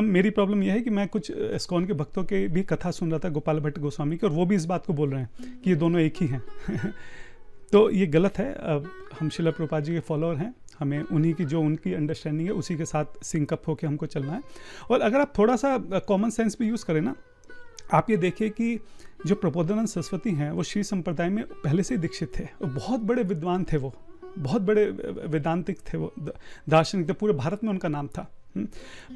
मेरी प्रॉब्लम यह है कि मैं कुछ इस्कॉन के भक्तों के भी कथा सुन रहा था गोपाल भट्ट गोस्वामी की, और वो भी इस बात को बोल रहे हैं कि ये दोनों एक ही हैं। तो ये गलत है। हम श्रील प्रभुपाद जी के फॉलोअर हैं, हमें उन्हीं की जो उनकी अंडरस्टैंडिंग है उसी के साथ सिंकअप होकर हमको चलना है। और अगर आप थोड़ा सा कॉमन सेंस भी यूज़ करें ना, आप ये देखिए कि जो प्रबोधानंद सरस्वती हैं वो श्री संप्रदाय में पहले से ही दीक्षित थे और बहुत बड़े विद्वान थे, वो बहुत बड़े वेदांतिक थे, वो दार्शनिक थे, पूरे भारत में उनका नाम था।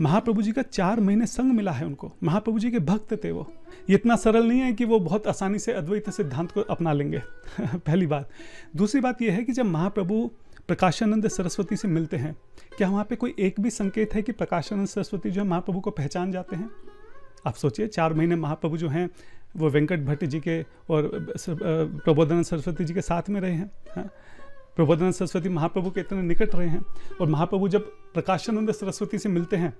महाप्रभु जी का 4 महीने संग मिला है उनको, महाप्रभु जी के भक्त थे वो। ये इतना सरल नहीं है कि वो बहुत आसानी से अद्वैत सिद्धांत को अपना लेंगे। पहली बात। दूसरी बात यह है कि जब महाप्रभु प्रकाशानंद सरस्वती से मिलते हैं, क्या वहाँ पे कोई एक भी संकेत है कि प्रकाशानंद सरस्वती जो है महाप्रभु को पहचान जाते हैं? आप सोचिए, 4 महीने महाप्रभु जो हैं वो वेंकट भट्ट जी के और प्रबोधानंद सरस्वती जी के साथ में रहे हैं। प्रबोधानंद सरस्वती महाप्रभु के इतने निकट रहे हैं, और महाप्रभु जब प्रकाशानंद सरस्वती से मिलते हैं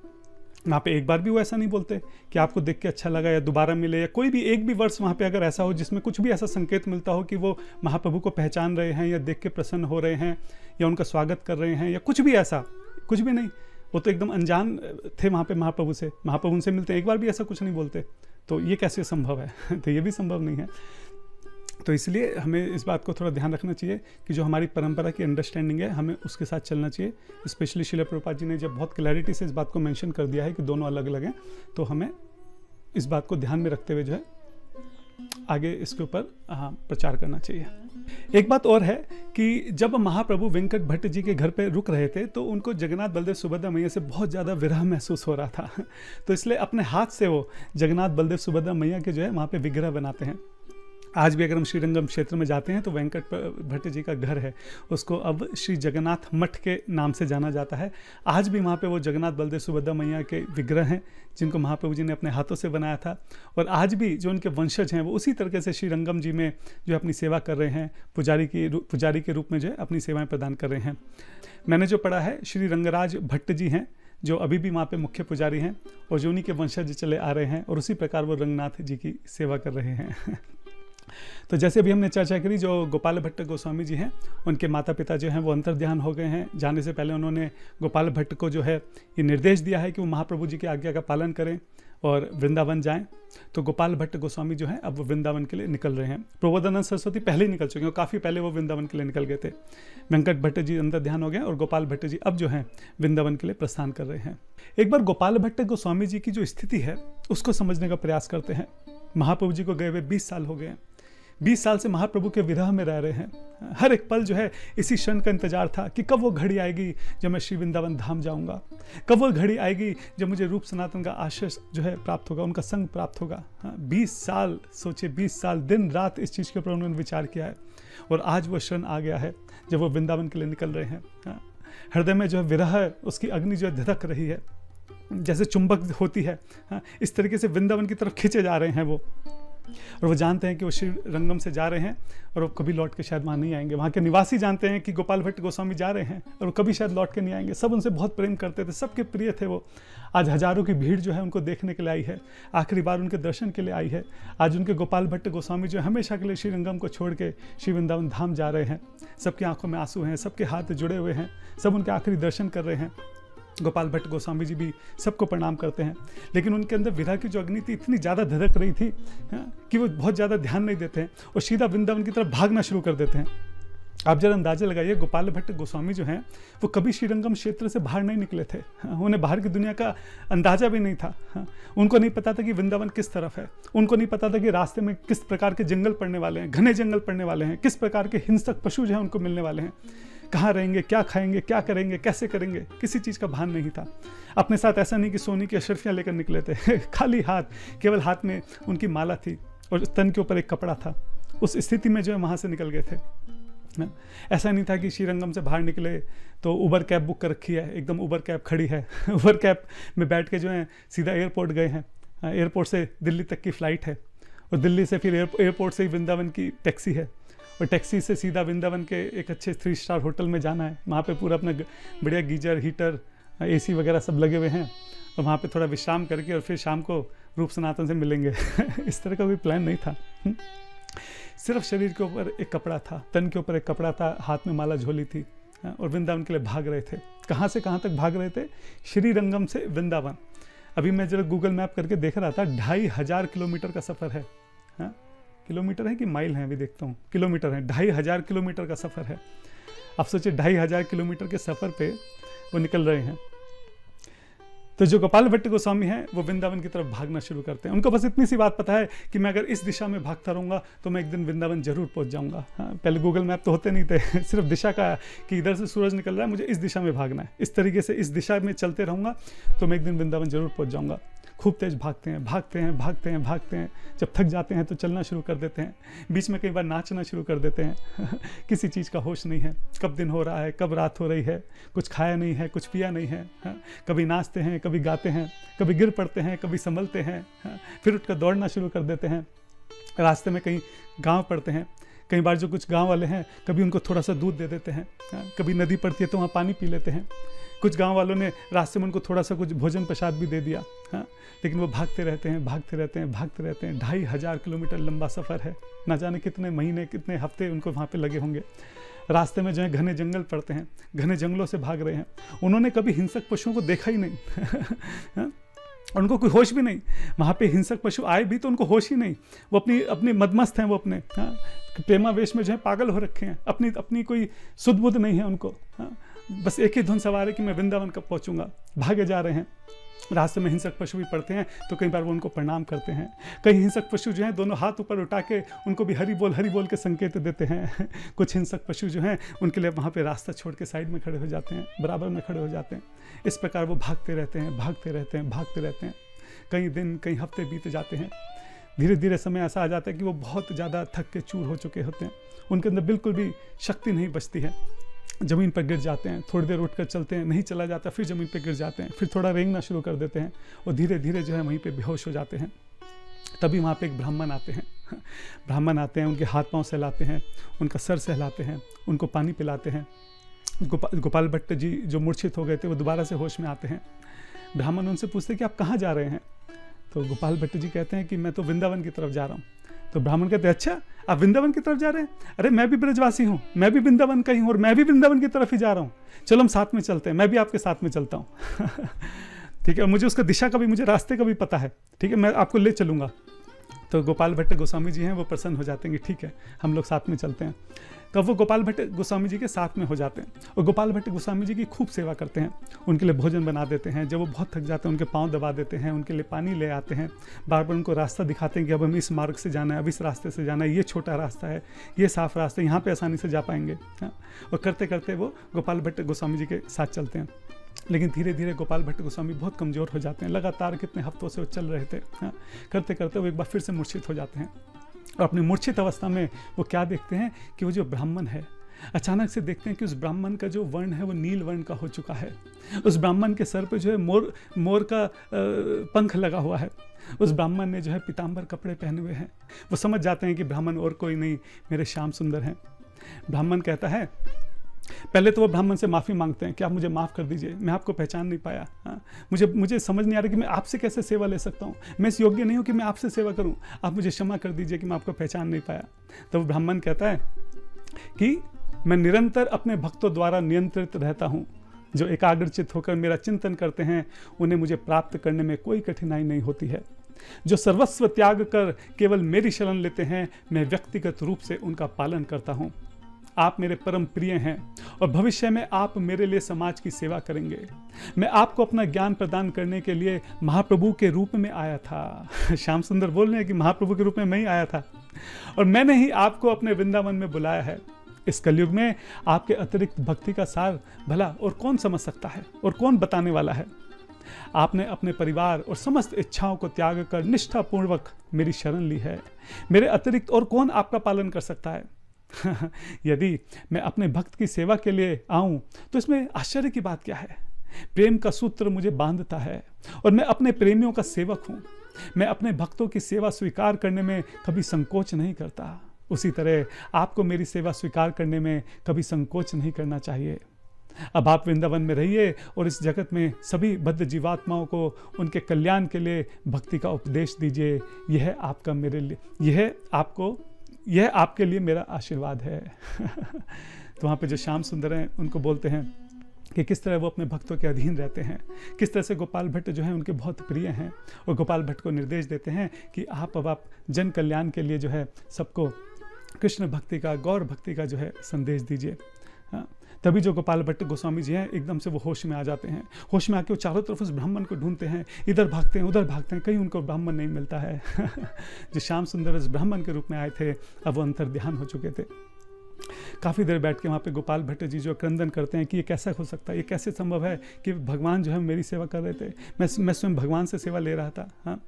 वहाँ पे एक बार भी वो ऐसा नहीं बोलते कि आपको देख के अच्छा लगा या दोबारा मिले, या कोई भी एक भी वर्ष वहाँ पे अगर ऐसा हो जिसमें कुछ भी ऐसा संकेत मिलता हो कि वो महाप्रभु को पहचान रहे हैं या देख के प्रसन्न हो रहे हैं या उनका स्वागत कर रहे हैं या कुछ भी ऐसा, कुछ भी नहीं। वो तो एकदम अनजान थे वहाँ पे महाप्रभु से, महाप्रभु उनसे मिलते एक बार भी ऐसा कुछ नहीं बोलते, तो ये कैसे संभव है? तो ये भी संभव नहीं है। तो इसलिए हमें इस बात को थोड़ा ध्यान रखना चाहिए कि जो हमारी परंपरा की अंडरस्टैंडिंग है हमें उसके साथ चलना चाहिए। स्पेशली श्रील प्रभुपाद जी ने जब बहुत क्लैरिटी से इस बात को मेंशन कर दिया है कि दोनों अलग अलग हैं, तो हमें इस बात को ध्यान में रखते हुए जो है आगे इसके ऊपर प्रचार करना चाहिए। एक बात और है कि जब महाप्रभु वेंकट भट्ट जी के घर पे रुक रहे थे तो उनको जगन्नाथ बलदेव सुभद्रा मैया से बहुत ज़्यादा विरह महसूस हो रहा था। तो इसलिए अपने हाथ से वो जगन्नाथ बलदेव सुभद्रा मैया के जो है वहाँ पे विग्रह बनाते हैं। आज भी अगर हम श्रीरंगम क्षेत्र में जाते हैं तो वेंकट भट्ट जी का घर है, उसको अब श्री जगन्नाथ मठ के नाम से जाना जाता है। आज भी वहाँ पे वो जगन्नाथ बलदेव सुभद्रा मैया के विग्रह हैं जिनको महाप्रभु जी ने अपने हाथों से बनाया था, और आज भी जो उनके वंशज हैं वो उसी तरीके से श्रीरंगम जी में जो अपनी सेवा कर रहे हैं, पुजारी के रूप में जो है अपनी सेवाएं प्रदान कर रहे हैं। मैंने जो पढ़ा है, श्री रंगराज भट्ट जी हैं जो अभी भी वहाँ पे मुख्य पुजारी हैं और जो उन्हीं के वंशज चले आ रहे हैं, और उसी प्रकार वो रंगनाथ जी की सेवा कर रहे हैं। तो जैसे अभी हमने चर्चा करी, जो गोपाल भट्ट गोस्वामी जी हैं उनके माता पिता जो हैं वो अंतर्ध्यान हो गए हैं। जाने से पहले उन्होंने गोपाल भट्ट को जो है ये निर्देश दिया है कि वो महाप्रभु जी की आज्ञा का पालन करें और वृंदावन जाएं। तो गोपाल भट्ट गोस्वामी जो हैं अब वो वृंदावन के लिए निकल रहे हैं। प्रबोधानंद सरस्वती पहले ही निकल चुके हैं, काफ़ी पहले वो वृंदावन के लिए निकल गए थे। वेंकट भट्ट जी अंतर्ध्यान हो गए और गोपाल भट्ट जी अब जो हैं वृंदावन के लिए प्रस्थान कर रहे हैं। एक बार गोपाल भट्ट गोस्वामी जी की जो स्थिति है उसको समझने का प्रयास करते हैं। महाप्रभु जी को गए हुए 20 साल हो गए हैं। 20 साल से महाप्रभु के विरह में रह रहे हैं। हर एक पल जो है इसी क्षण का इंतजार था कि कब वो घड़ी आएगी जब मैं श्री वृंदावन धाम जाऊंगा, कब वो घड़ी आएगी जब मुझे रूप सनातन का आशीष जो है प्राप्त होगा, उनका संग प्राप्त होगा। 20 साल सोचिए, 20 साल दिन रात इस चीज़ के ऊपर उन्होंने विचार किया है, और आज वो क्षण आ गया है जब वो वृंदावन के लिए निकल रहे हैं। हृदय में जो है विरह है, उसकी अग्नि जो है धधक रही है, जैसे चुंबक होती है, इस तरीके से वृंदावन की तरफ खींचे जा रहे हैं वो। और वो जानते हैं कि वो श्रीरंगम से जा रहे हैं और वो कभी लौट के शायद वहाँ नहीं आएंगे। वहाँ के निवासी जानते हैं कि गोपाल भट्ट गोस्वामी जा रहे हैं और वो कभी शायद लौट के नहीं आएंगे। सब उनसे बहुत प्रेम करते थे, सबके प्रिय थे वो। आज हजारों की भीड़ जो है उनको देखने के लिए आई है, आखिरी बार उनके दर्शन के लिए आई है। आज उनके गोपाल भट्ट गोस्वामी जो हमेशा के लिए श्रीरंगम को छोड़ के श्री वृंदावन धाम जा रहे हैं। सबकी आंखों में आंसू हैं, सबके हाथ जुड़े हुए हैं, सब उनके आखिरी दर्शन कर रहे हैं। गोपाल भट्ट गोस्वामी जी भी सबको प्रणाम करते हैं, लेकिन उनके अंदर विरह की जो अग्नि थी इतनी ज़्यादा धधक रही थी कि वो बहुत ज़्यादा ध्यान नहीं देते हैं और सीधा वृंदावन की तरफ भागना शुरू कर देते हैं। आप जरा अंदाजा लगाइए, गोपाल भट्ट गोस्वामी जो हैं वो कभी श्रीरंगम क्षेत्र से बाहर नहीं निकले थे। उन्हें बाहर की दुनिया का अंदाजा भी नहीं था। उनको नहीं पता था कि वृंदावन किस तरफ है, उनको नहीं पता था कि रास्ते में किस प्रकार के जंगल पड़ने वाले हैं, घने जंगल पड़ने वाले हैं, किस प्रकार के हिंसक पशु जो हैं उनको मिलने वाले हैं, कहाँ रहेंगे, क्या खाएंगे, क्या करेंगे, कैसे करेंगे, किसी चीज़ का भान नहीं था। अपने साथ ऐसा नहीं कि सोने की अशर्फियाँ लेकर निकले थे, खाली हाथ, केवल हाथ में उनकी माला थी और तन के ऊपर एक कपड़ा था। उस स्थिति में जो है वहाँ से निकल गए थे। ऐसा नहीं था कि श्रीरंगम से बाहर निकले तो उबर कैब बुक कर रखी है, एकदम उबर कैब खड़ी है, उबर कैब में बैठ के जो है सीधा एयरपोर्ट गए हैं। एयरपोर्ट से दिल्ली तक की फ़्लाइट है और दिल्ली से फिर एयरपोर्ट से ही वृंदावन की टैक्सी है और टैक्सी से सीधा वृंदावन के एक अच्छे 3 स्टार होटल में जाना है। वहाँ पे पूरा अपना बढ़िया गीजर, हीटर, AC वगैरह सब लगे हुए हैं और वहाँ पे थोड़ा विश्राम करके और फिर शाम को रूप सनातन से मिलेंगे। इस तरह का कोई प्लान नहीं था। सिर्फ शरीर के ऊपर एक कपड़ा था, तन के ऊपर एक कपड़ा था, हाथ में माला झोली थी और वृंदावन के लिए भाग रहे थे। कहाँ से कहाँ तक भाग रहे थे? श्रीरंगम से वृंदावन। अभी मैं जरा गूगल मैप करके देख रहा था, 2500 किलोमीटर का सफ़र है। हाँ, किलोमीटर है कि माइल है? अभी देखता हूँ, किलोमीटर है। 2500 किलोमीटर का सफ़र है। आप सोचिए 2500 किलोमीटर के सफ़र पे वो निकल रहे हैं। तो जो गोपाल भट्ट गोस्वामी हैं वो वृंदावन की तरफ भागना शुरू करते हैं। उनको बस इतनी सी बात पता है कि मैं अगर इस दिशा में भागता रहूँगा तो मैं एक दिन वृंदावन जरूर पहुँच जाऊँगा। हाँ, पहले गूगल मैप तो होते नहीं थे, सिर्फ दिशा का कि इधर से सूरज निकल रहा है, मुझे इस दिशा में भागना है, इस तरीके से इस दिशा में चलते रहूँगा तो मैं एक दिन वृंदावन जरूर पहुँच जाऊँगा। खूब तेज भागते हैं, भागते हैं, भागते हैं, भागते हैं। जब थक जाते हैं तो चलना शुरू कर देते हैं, बीच में कई बार नाचना शुरू कर देते हैं। किसी चीज़ का होश नहीं है, कब दिन हो रहा है, कब रात हो रही है, कुछ खाया नहीं है, कुछ पिया नहीं है। कभी नाचते हैं, कभी गाते हैं, कभी गिर पड़ते हैं, कभी संभलते हैं, फिर उठकर दौड़ना शुरू कर देते हैं। रास्ते में कहीं गाँव पड़ते हैं, कई बार जो कुछ गांव वाले हैं कभी उनको थोड़ा सा दूध दे देते हैं, कभी नदी पड़ती है तो वहाँ पानी पी लेते हैं। कुछ गांव वालों ने रास्ते में उनको थोड़ा सा कुछ भोजन प्रसाद भी दे दिया। हाँ, लेकिन वो भागते रहते हैं, भागते रहते हैं, भागते रहते हैं। 2500 किलोमीटर लंबा सफ़र है, ना जाने कितने महीने, कितने हफ्ते उनको वहाँ पे लगे होंगे। रास्ते में जो है घने जंगल पड़ते हैं, घने जंगलों से भाग रहे हैं। उन्होंने कभी हिंसक पशुओं को देखा ही नहीं। उनको कोई होश भी नहीं। वहाँ पे हिंसक पशु आए भी तो उनको होश ही नहीं। वो अपनी मदमस्त हैं, वो अपने प्रेमावेश में जो है पागल हो रखे हैं। अपनी कोई सुध बुध नहीं है उनको। बस एक ही धुन सवार है कि मैं वृंदावन कब पहुँचूंगा। भागे जा रहे हैं। रास्ते में हिंसक पशु भी पड़ते हैं तो कई बार वो उनको प्रणाम करते हैं। कई हिंसक पशु जो हैं दोनों हाथ ऊपर उठा के उनको भी हरि बोल के संकेत देते हैं। कुछ हिंसक पशु जो हैं उनके लिए वहाँ पे रास्ता छोड़ के साइड में खड़े हो जाते हैं, बराबर में खड़े हो जाते हैं। इस प्रकार वो भागते रहते हैं, भागते रहते हैं, भागते रहते हैं। कई दिन, कई हफ्ते बीत जाते हैं। धीरे धीरे समय ऐसा आ जाता है कि वो बहुत ज़्यादा थक के चूर हो चुके होते हैं। उनके अंदर बिल्कुल भी शक्ति नहीं बचती है। ज़मीन पर गिर जाते हैं, थोड़ी देर उठकर चलते हैं, नहीं चला जाता, फिर ज़मीन पर गिर जाते हैं, फिर थोड़ा रेंगना शुरू कर देते हैं और धीरे धीरे जो है वहीं पे बेहोश हो जाते हैं। तभी वहाँ पे एक ब्राह्मण आते हैं। ब्राह्मण आते हैं, उनके हाथ पांव सहलाते हैं, उनका सर सहलाते हैं, उनको पानी पिलाते हैं। गोपाल भट्ट जी जो मूर्छित हो गए थे वो दोबारा से होश में आते हैं। ब्राह्मण उनसे पूछते कि आप कहाँ जा रहे हैं? तो गोपाल भट्ट जी कहते हैं कि मैं तो वृंदावन की तरफ जा रहा हूँ। तो ब्राह्मण कहते हैं अच्छा, आप वृंदावन की तरफ जा रहे हैं? अरे मैं भी ब्रजवासी हूँ, मैं भी वृंदावन का ही हूँ और मैं भी वृंदावन की तरफ ही जा रहा हूँ। चलो हम साथ में चलते हैं, मैं भी आपके साथ में चलता हूँ। ठीक है, मुझे उसका दिशा का भी, मुझे रास्ते का भी पता है। ठीक है, मैं आपको ले चलूँगा। तो गोपाल भट्ट गोस्वामी जी हैं वो प्रसन्न हो जाते हैं कि ठीक है हम लोग साथ में चलते हैं। तब वो गोपाल भट्ट गोस्वामी जी के साथ में हो जाते हैं और गोपाल भट्ट गोस्वामी जी की खूब सेवा करते हैं। उनके लिए भोजन बना देते हैं, जब वो बहुत थक जाते हैं उनके पाँव दबा देते हैं, उनके लिए पानी ले आते हैं, बार बार उनको रास्ता दिखाते हैं कि अब हमें इस मार्ग से जाना है, अब इस रास्ते से जाना है, ये छोटा रास्ता है, ये साफ रास्ता है, यहाँ पर आसानी से जा पाएंगे। और करते करते वो गोपाल भट्ट गोस्वामी जी के साथ चलते हैं। लेकिन धीरे धीरे गोपाल भट्ट गोस्वामी बहुत कमज़ोर हो जाते हैं। लगातार कितने हफ्तों से वो चल रहे थे। करते करते वो एक बार फिर से मूर्छित हो जाते हैं और अपनी मूर्छित अवस्था में वो क्या देखते हैं कि वो जो ब्राह्मण है अचानक से देखते हैं कि उस ब्राह्मण का जो वर्ण है वो नील वर्ण का हो चुका है। उस ब्राह्मण के सर पे जो है मोर का पंख लगा हुआ है। उस ब्राह्मण ने जो है पीताम्बर कपड़े पहने हुए हैं। वो समझ जाते हैं कि ब्राह्मण और कोई नहीं, मेरे श्याम सुंदर हैं। ब्राह्मण कहता है, पहले तो वो ब्राह्मण से माफ़ी मांगते हैं कि आप मुझे माफ़ कर दीजिए, मैं आपको पहचान नहीं पाया। हाँ, मुझे समझ नहीं आ रहा कि मैं आपसे कैसे सेवा ले सकता हूँ, मैं इस योग्य नहीं हूँ कि मैं आपसे सेवा करूँ, आप मुझे क्षमा कर दीजिए कि मैं आपको पहचान नहीं पाया। तो वो ब्राह्मण कहता है कि मैं निरंतर अपने भक्तों द्वारा नियंत्रित रहता हूँ। जो एकाग्रचित होकर मेरा चिंतन करते हैं उन्हें मुझे प्राप्त करने में कोई कठिनाई नहीं होती है। जो सर्वस्व त्याग कर केवल मेरी शरण लेते हैं, मैं व्यक्तिगत रूप से उनका पालन करता हूँ। आप मेरे परम प्रिय हैं और भविष्य में आप मेरे लिए समाज की सेवा करेंगे। मैं आपको अपना ज्ञान प्रदान करने के लिए महाप्रभु के रूप में आया था। श्याम सुंदर बोल रहे हैं कि महाप्रभु के रूप में मैं ही आया था और मैंने ही आपको अपने वृंदावन में बुलाया है। इस कलयुग में आपके अतिरिक्त भक्ति का सार भला और कौन समझ सकता है और कौन बताने वाला है। आपने अपने परिवार और समस्त इच्छाओं को त्याग कर निष्ठापूर्वक मेरी शरण ली है। मेरे अतिरिक्त और कौन आपका पालन कर सकता है। यदि मैं अपने भक्त की सेवा के लिए आऊं तो इसमें आश्चर्य की बात क्या है। प्रेम का सूत्र मुझे बांधता है और मैं अपने प्रेमियों का सेवक हूं। मैं अपने भक्तों की सेवा स्वीकार करने में कभी संकोच नहीं करता। उसी तरह आपको मेरी सेवा स्वीकार करने में कभी संकोच नहीं करना चाहिए। अब आप वृंदावन में रहिए और इस जगत में सभी बद्ध जीवात्माओं को उनके कल्याण के लिए भक्ति का उपदेश दीजिए। यह आपका मेरे लिए यह आपके लिए मेरा आशीर्वाद है। तो वहाँ पे जो श्याम सुंदर हैं उनको बोलते हैं कि किस तरह वो अपने भक्तों के अधीन रहते हैं, किस तरह से गोपाल भट्ट जो हैं उनके बहुत प्रिय हैं और गोपाल भट्ट को निर्देश देते हैं कि आप जन कल्याण के लिए जो है सबको कृष्ण भक्ति का, गौर भक्ति का जो है संदेश दीजिए। हाँ, तभी जो गोपाल भट्ट गोस्वामी जी हैं एकदम से वो होश में आ जाते हैं। होश में आके वो चारों तरफ उस ब्राह्मण को ढूंढते हैं, इधर भागते हैं उधर भागते हैं, कहीं उनको ब्राह्मण नहीं मिलता है। जो श्याम सुंदर उस ब्राह्मण के रूप में आए थे अब वो अंतर ध्यान हो चुके थे। काफ़ी देर बैठ के वहाँ पे गोपाल भट्ट जी जो क्रंदन करते हैं कि ये कैसा हो सकता है, ये कैसे संभव है कि भगवान जो है मेरी सेवा कर रहे थे, मैं स्वयं भगवान से सेवा ले रहा था। हाँ,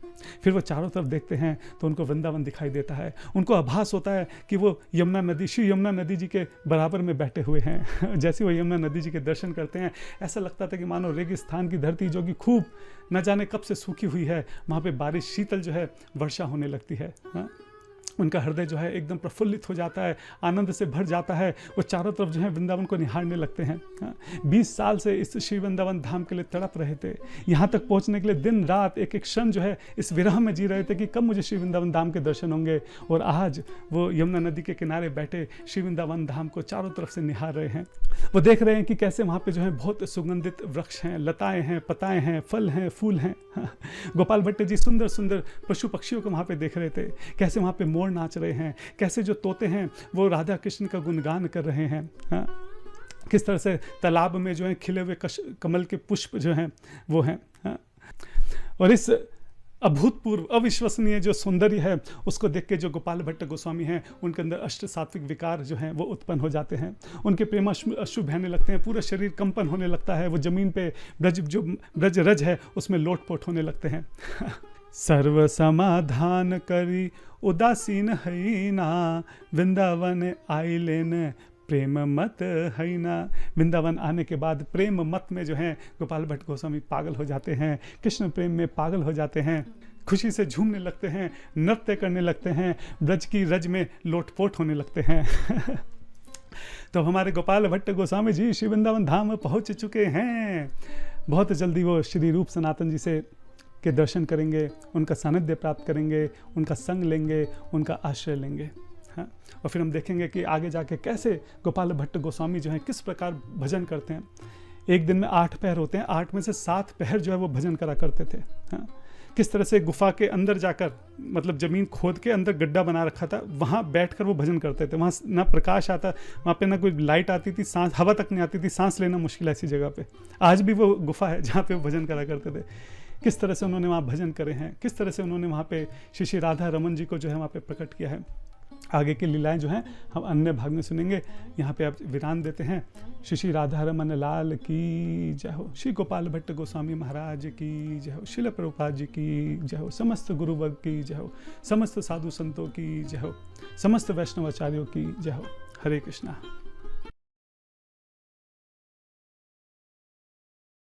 फिर वो चारों तरफ देखते हैं तो उनको वृंदावन दिखाई देता है। उनको आभास होता है कि वो यमुना नदी, श्री यमुना नदी जी के बराबर में बैठे हुए हैं। जैसे वो यमुना नदी जी के दर्शन करते हैं ऐसा लगता था कि मानो रेगिस्तान की धरती जो कि खूब न जाने कब से सूखी हुई है, वहाँ पर बारिश शीतल जो है वर्षा होने लगती है। हाँ, उनका हृदय जो है एकदम प्रफुल्लित हो जाता है, आनंद से भर जाता है। वो चारों तरफ जो है वृंदावन को निहारने लगते हैं। 20 साल से इस श्री वृंदावन धाम के लिए तड़प रहे थे। यहाँ तक पहुँचने के लिए दिन रात एक एक क्षण जो है इस विरह में जी रहे थे कि कब मुझे श्री वृंदावन धाम के दर्शन होंगे। और आज वो यमुना नदी के किनारे बैठे श्री वृंदावन धाम को चारों तरफ से निहार रहे हैं। वो देख रहे हैं कि कैसे वहाँ पे जो है बहुत सुगंधित वृक्ष हैं, लताएँ हैं, पताएँ हैं, फल हैं, फूल हैं। गोपाल भट्ट जी सुंदर सुंदर पशु पक्षियों को वहाँ पे देख रहे थे, कैसे वहाँ पे मोर नाच रहे हैं, कैसे जो तोते हैं वो राधा कृष्ण का गुणगान कर रहे हैं। हाँ, किस तरह से तालाब में जो है खिले हुए कमल के पुष्प जो हैं वो हैं। हाँ, और इस अभूतपूर्व अविश्वसनीय जो सौंदर्य है उसको देख के जो गोपाल भट्ट गोस्वामी हैं उनके अंदर अष्ट सात्विक विकार जो हैं वो उत्पन्न हो जाते हैं। उनके प्रेम अश्रु बहने लगते हैं, पूरा शरीर कंपन होने लगता है। वो जमीन पे ब्रज रज है उसमें लोटपोट होने लगते हैं। सर्व समाधान करी उदासीन हैना, वृंदावन आइलेन प्रेम मत हैना। वृंदावन आने के बाद प्रेम मत में जो है गोपाल भट्ट गोस्वामी पागल हो जाते हैं, कृष्ण प्रेम में पागल हो जाते हैं, खुशी से झूमने लगते हैं, नृत्य करने लगते हैं, ब्रज की रज में लोटपोट होने लगते हैं। तो हमारे गोपाल भट्ट गोस्वामी जी श्री वृंदावन धाम पहुंच चुके हैं। बहुत जल्दी वो श्री रूप सनातन जी से के दर्शन करेंगे, उनका सानिध्य प्राप्त करेंगे, उनका संग लेंगे, उनका आश्रय लेंगे। हाँ, और फिर हम देखेंगे कि आगे जाके कैसे गोपाल भट्ट गोस्वामी जो हैं किस प्रकार भजन करते हैं। एक दिन में 8 पहर होते हैं, 8 में से 7 पहर जो है वो भजन करा करते थे। हाँ, किस तरह से गुफा के अंदर जाकर, मतलब जमीन खोद के अंदर गड्ढा बना रखा था, वहाँ बैठकर वो भजन करते थे। वहाँ ना प्रकाश आता, वहाँ पे ना कोई लाइट आती थी, सांस हवा तक नहीं आती थी, सांस लेना मुश्किल ऐसी जगह पे। आज भी वो गुफा है जहाँ पे वो भजन करा करते थे। किस तरह से उन्होंने वहाँ भजन करे हैं, किस तरह से उन्होंने वहाँ पे श्री राधा रमन जी को जो है वहाँ पे प्रकट किया है। आगे की लीलाएं जो हैं हम अन्य भाग में सुनेंगे। यहाँ पे आप विराम देते हैं। श्री राधा रमन लाल की जय हो, श्री गोपाल भट्ट गोस्वामी महाराज की जय हो, श्रील प्रभुपाद जी की जय हो, समस्त गुरुवर्ग की जय हो, समस्त साधु संतों की जय हो, समस्त वैष्णवाचार्यों की जय हो। हरे कृष्णा।